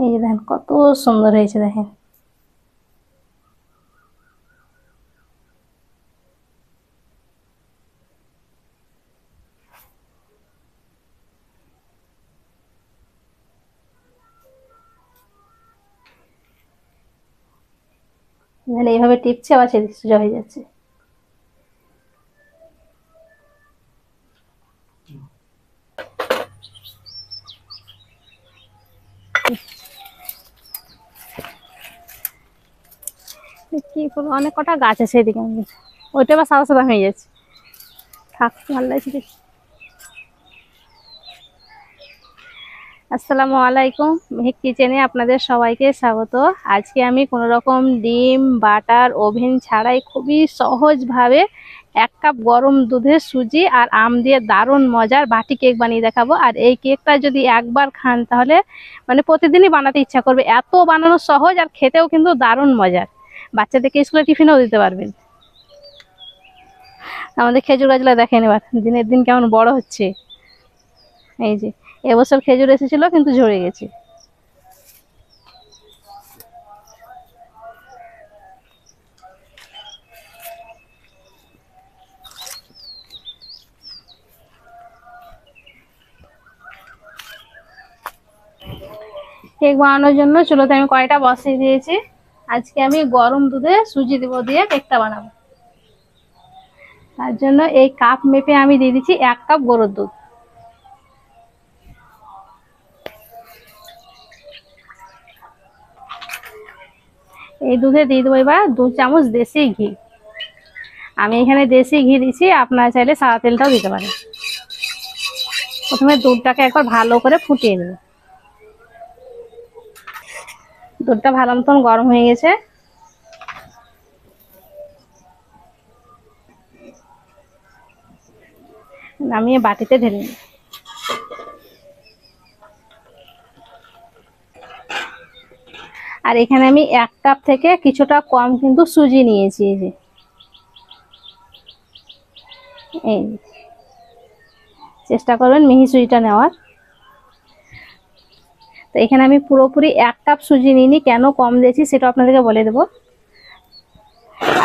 এই যে দেখেন কত সুন্দর হয়েছে দেখেন। মানে এইভাবে টিপছে আবার সেদিকে সোজা হয়ে যাচ্ছে। কি করবো, অনেক কটা গাছ আছে এদিকে, ওইটা আবার সাদা সাদা হয়ে যাচ্ছে। থাক, ভালো লাগছে দেখি। আসসালামু আলাইকুম, মেহেক কিচেনে আপনাদের সবাইকে স্বাগত। আজকে আমি কোনো রকম ডিম, বাটার, ওভেন ছাড়াই খুবই সহজভাবে 1 কাপ গরম দুধে সুজি আর আম দিয়ে দারুণ মজার বাটি কেক বানিয়ে দেখাবো। আর এই কেকটা যদি একবার খান তাহলে মানে প্রতিদিনই বানাতে ইচ্ছা করবে, এত বানানো সহজ আর খেতেও কিন্তু দারুণ মজার। বাচ্চাদেরকে স্কুলে টিফিনেও দিতে পারবেন। আমাদের খেজুর গাছগুলো দেখেন এবার দিনের দিন কেমন বড় হচ্ছে। এই যে এবছর খেজুর এসেছিল কিন্তু ঝরে গেছে। কেক বানানোর জন্য চুলোতে আমি কড়াইটা বসিয়ে দিয়েছি। আজকে আমি গরম দুধে সুজি দেবো দিয়ে কেকটা বানাবো। তার জন্য এই কাপ মেপে আমি দিয়ে দিচ্ছি 1 কাপ গরুর দুধ। এই দুধে দিয়ে দেবো এবার 2 চামচ দেশি ঘি। আমি এখানে দেশি ঘি দিচ্ছি, আপনারা চাইলে সাদা তেলটাও দিতে পারেন। প্রথমে দুধটাকে একবার ভালো করে ফুটিয়ে নেব। দুধটা ভালো মতন গরম হয়ে গেছে। নামিয়ে বাটিতে ঢেলে নিই। আর এখানে আমি 1 কাপ থেকে কিছুটা কম কিন্তু সুজি নিয়েছি। এই যে এই চেষ্টা করবেন মিহি সুজিটা নেওয়ার। তো এখানে আমি পুরোপুরি 1 কাপ সুজি নিইনি, কেন কম দিয়েছি সেটা আপনাদেরকে বলে দেবো।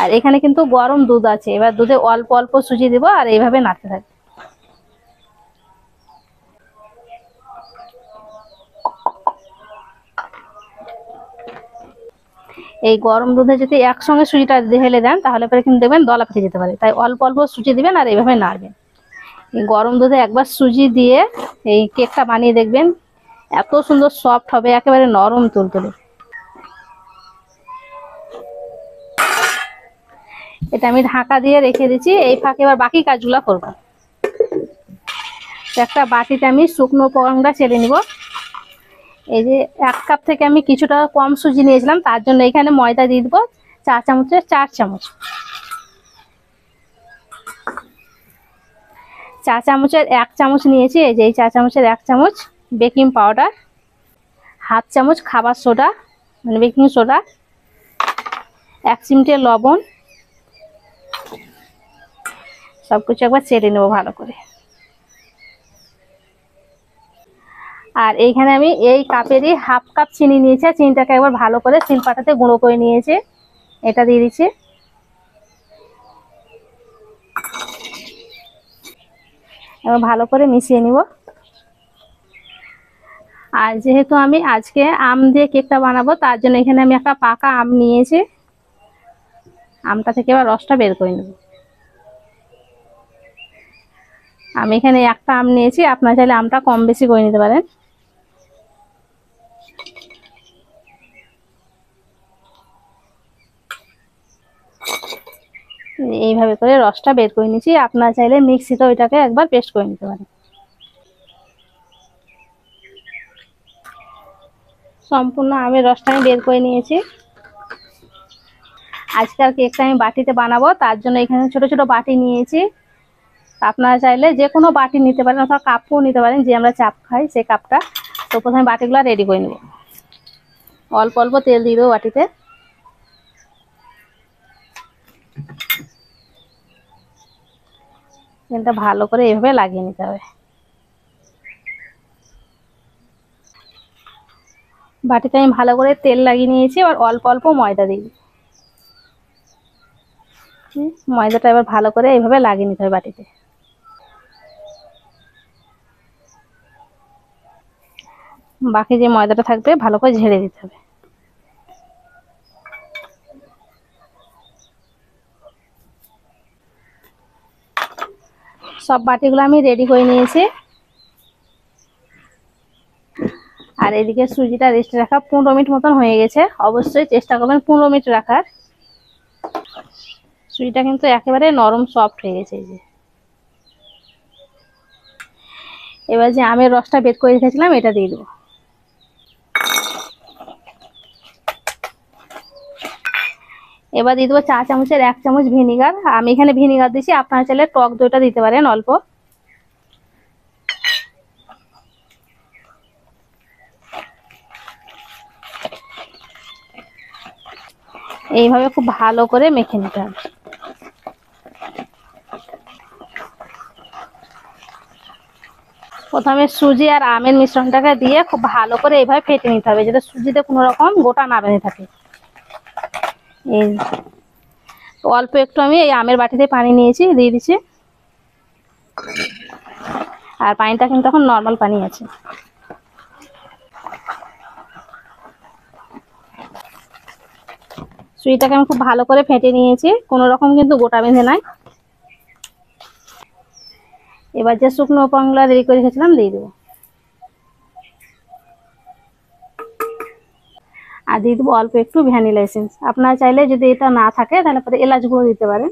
আর এখানে কিন্তু গরম দুধ আছে, এবার দুধে অল্প অল্প সুজি দেবো আর এইভাবে নাড়তে থাকবে। এই গরম দুধে যদি একসঙ্গে সুজিটা ঢেলে দেন তাহলে পরে কিন্তু দেখবেন দলা পেকে যেতে পারে, তাই অল্প অল্প সুজি দিবেন আর এইভাবে নাড়বেন। এই গরম দুধে একবার সুজি দিয়ে এই কেকটা বানিয়ে দেখবেন, এত সুন্দর সফট হবে, একেবারে নরম তুলতুলে। এটা আমি ঢাকা দিয়ে রেখে দিচ্ছি, এই ফাঁকে এবার বাকি কাজগুলো করব। একটা বাটিতে আমি শুকনো উপকরণটা চেলে নিব। এই যে 1 কাপ থেকে আমি কিছুটা কম সুজি নিয়েছিলাম, তার জন্য এখানে ময়দা দিয়ে দেবো 4 চামচের 4 চামচ। 4 চামচের 1 চামচ নিয়েছি। এই যে এই 4 চামচের 1 চামচ বেকিং পাউডার, হাফ চামচ খাবার সোডা মানে বেকিং সোডা, 1 চিমটে লবণ। সবকিছু একবার চেলে নেবো ভালো করে। আর এইখানে আমি এই কাপেরই হাফ কাপ চিনি নিয়েছি, চিনিটাকে একবার ভালো করে শিলপাটাতে গুঁড়ো করে নিয়েছি, এটা দিয়ে দিচ্ছি। এবার ভালো করে মিশিয়ে নিব। আর যেহেতু আমি আজকে আম দিয়ে কেকটা বানাবো, তার জন্য এখানে আমি একটা পাকা আম নিয়েছি। আমটা থেকে এবার রসটা বের করে নেব। আমি এখানে একটা আম নিয়েছি, আপনারা চাইলে আমটা কম বেশি করে নিতে পারেন। এইভাবে করে রসটা বের করে নিয়েছি, আপনারা চাইলে মিক্সিতে ওইটাকে একবার পেস্ট করে নিতে পারেন। সম্পূর্ণ আমের রসটা আমি বের করে নিয়েছি। আজকাল কেকটা আমি বাটিতে বানাবো, তার জন্য এখানে ছোট ছোট বাটি নিয়েছি। আপনারা চাইলে যে কোনো বাটি নিতে পারেন অথবা কাপও নিতে পারেন, যে আমরা চাপ খাই সেই কাপটা। তো প্রথমে বাটিগুলো রেডি করে নেব। অল্প অল্প তেল দিয়ে দেবো বাটিতে। তেলটা ভালো করে এভাবে লাগিয়ে নিতে হবে। বাটিতে আমি ভালো করে তেল লাগিয়ে নিয়েছি, আর অল্প অল্প ময়দা দিই। ময়দাটা এবার ভালো করে এইভাবে লাগিয়ে নিতে হবে বাটিতে। বাকি যে ময়দাটা থাকবে ভালো করে ঝেড়ে দিতে হবে। সব বাটিগুলো আমি রেডি করে নিয়েছি। আর এদিকে সুজিটা রেস্টে রাখা 15 মিনিট মতন হয়ে গেছে। অবশ্যই চেষ্টা করবেন 15 মিনিট রাখার। সুজিটা কিন্তু একেবারে নরম সফট হয়ে গেছে। এই যে এবার যে আমের রসটা বের করে রেখেছিলাম এটা দিয়ে দেবো। এবার দিয়ে দেবো চা চামচের 1 চামচ ভিনিগার। আমি এখানে ভিনিগার দিচ্ছি, আপনারা চাইলে টক দইটা দিতে পারেন অল্প। এইভাবে খুব ভালো করে মেখে নিতে হবে। প্রথমে সুজি আর আমের মিশ্রণটাকে দিয়ে খুব ভালো করে এইভাবে ফেটে নিতে হবে, যাতে সুজিতে কোনো রকম গোটা না বেঁধে থাকে। এই অল্প একটু আমি এই আমের বাটিতে পানি নিয়েছি, দিয়ে দিচ্ছি। আর পানিটা কিন্তু এখন নর্মাল পানি আছে। সুজিটাকে আমি খুব ভালো করে ফেটে নিয়েছি, কোনো রকম কিন্তু গোটা বেঁধে নাই। এবার যে শুকনো উপকরণগুলো রেডি করে রেখেছিলাম দিয়ে দেবো। আর দিয়ে দেবো অল্প একটু ভ্যানিলা এসেন্স। আপনারা চাইলে যদি এটা না থাকে তাহলে পরে এলাচ গুঁড়ো দিতে পারেন।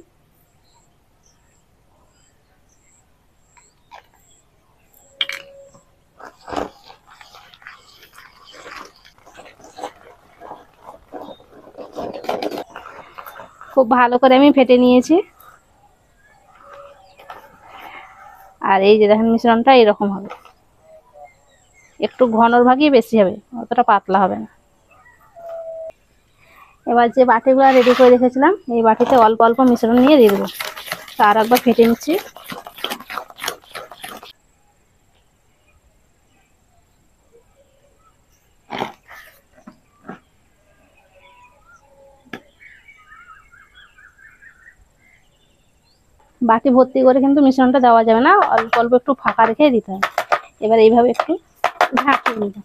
খুব ভালো করে আমি ফেটে নিয়েছি। আর এই যে দেখেন মিশ্রণটা এরকম হবে, একটু ঘনর ভাগই বেশি হবে, অতটা পাতলা হবে না। এবার যে বাটিগুলো রেডি করে রেখেছিলাম এই বাটিতে অল্প অল্প মিশ্রণ নিয়ে দিয়ে দেবো। আর একবার ফেটে নিচ্ছি। বাটি ভর্তি করে কিন্তু মিশ্রণটা দেওয়া যাবে না, অল্প অল্প একটু ফাঁকা রেখে দিতে হবে। এবার এইভাবে একটু ঢাকিয়ে নিতে।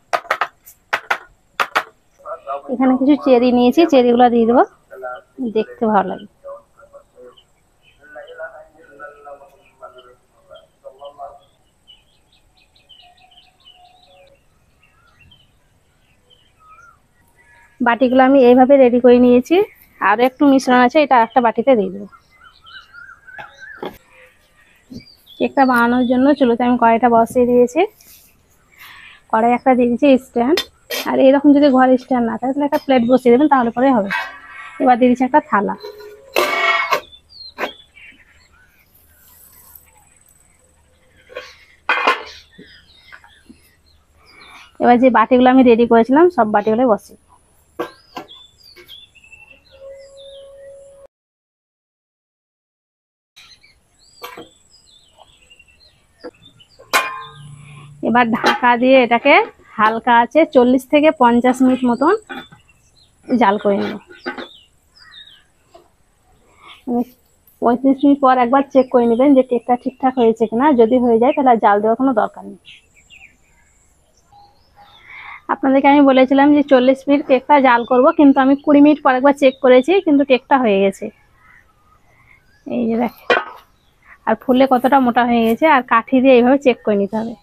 এখানে কিছু চেরি নিয়েছি, চেরিগুলো দিয়ে দেবো, দেখতে ভালো লাগে। বাটিগুলো আমি এইভাবে রেডি করে নিয়েছি। আরো একটু মিশ্রণ আছে, এটা একটা বাটিতে দিয়ে দেবো। কেকটা বানানোর জন্য চুলোতে আমি কড়াইটা বসিয়ে দিয়েছি। কড়াই একটা দিয়ে দিয়েছি স্ট্যান্ড। আর এরকম যদি ঘরে স্ট্যান্ড না থাকে তাহলে একটা প্লেট বসিয়ে দেবেন, তাহলে পরে হবে। এবার দিয়ে দিচ্ছি একটা থালা। এবার যে বাটিগুলো আমি রেডি করেছিলাম সব বাটিগুলো বসিয়ে। এবার ঢাকা দিয়ে এটাকে হালকা আছে 40 থেকে 50 মিনিট মতন জাল করে নেব। 35 মিনিট পর একবার চেক করে নেবেন যে কেকটা ঠিকঠাক হয়েছে কিনা। যদি হয়ে যায় তাহলে জাল দেওয়ার কোনো দরকার নেই। আপনাদেরকে আমি বলেছিলাম যে 40 মিনিট কেকটা জাল করব, কিন্তু আমি 20 মিনিট পর একবার চেক করেছি, কিন্তু কেকটা হয়ে গেছে। এই যে দেখেন, আর ফুলে কতটা মোটা হয়ে গেছে। আর কাঠি দিয়ে এইভাবে চেক করে নিতে হবে,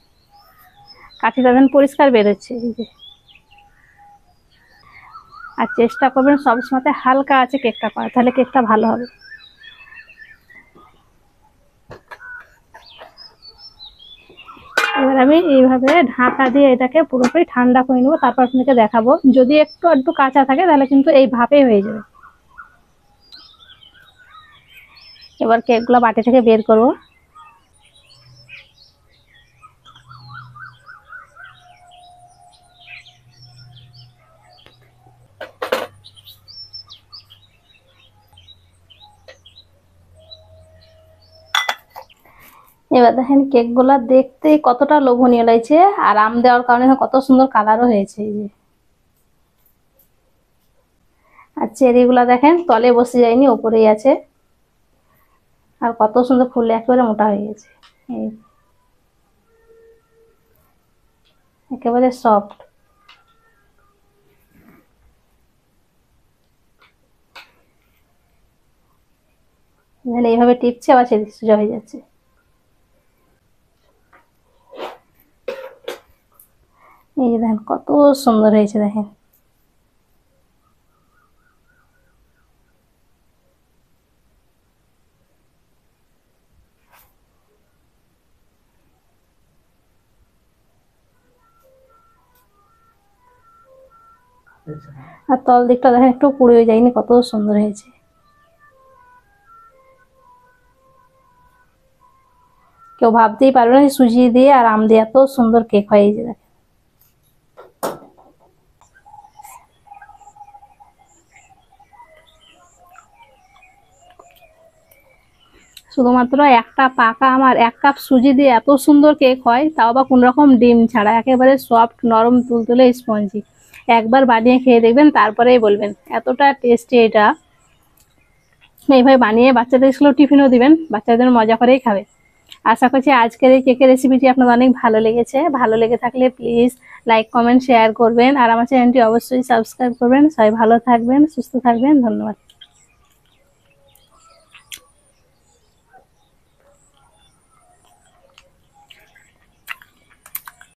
কাঠিটা যেন পরিষ্কার বেরোচ্ছে। এই যে, আর চেষ্টা করবেন সবসময় হালকা আছে কেকটা করা, তাহলে কেকটা ভালো হবে। এবার আমি এইভাবে ঢাকা দিয়ে এটাকে পুরোপুরি ঠান্ডা করে নেবো, তারপর আপনাকে দেখাবো। যদি একটু একটু কাঁচা থাকে তাহলে কিন্তু এই ভাপেই হয়ে যাবে। এবার কেকগুলো বাটি থেকে বের করবো। এবার দেখেন কেকগুলো দেখতে কতটা লোভনীয় লাগছে, আর আম দেওয়ার কারণে কত সুন্দর কালারও হয়েছে। এই যে আর চেরিগুলো দেখেন তলে বসে যায়নি, ওপরেই আছে। আর কত সুন্দর ফুললে একেবারে মোটা হয়ে গেছে, এই একেবারে সফট। এইভাবে টিপছে আবার সেদিকে সোজা হয়ে যাচ্ছে। এই যে দেখেন কত সুন্দর হয়েছে, দেখেন। আর তল দিকটা দেখেন একটু পুড়ে যায়নি, কত সুন্দর হয়েছে। কেউ ভাবতেই পারবে না সুজি দিয়ে আর আম দিয়ে এত সুন্দর কেক হয়। এই যে দেখেন, শুধুমাত্র একটা পাকা আম আর 1 কাপ সুজি দিয়ে এত সুন্দর কেক হয়, তাও আবার কোন রকম ডিম ছাড়া, একেবারে সফট নরম তুলতুলে স্পঞ্জি। একবার বানিয়ে খেয়ে দেখবেন, তারপরেই বলবেন এতটা টেস্টি এটা। এইভাবে বানিয়ে বাচ্চাদের স্কুলে টিফিনও দিবেন, বাচ্চাদের মজা করেই খাবে। আশা করছি আজকের এই কেকের রেসিপিটি আপনাদের অনেক ভালো লেগেছে। ভালো লেগে থাকলে প্লিজ লাইক কমেন্ট শেয়ার করবেন, আর আমার চ্যানেলটি অবশ্যই সাবস্ক্রাইব করবেন। সবাই ভালো থাকবেন, সুস্থ থাকবেন, ধন্যবাদ।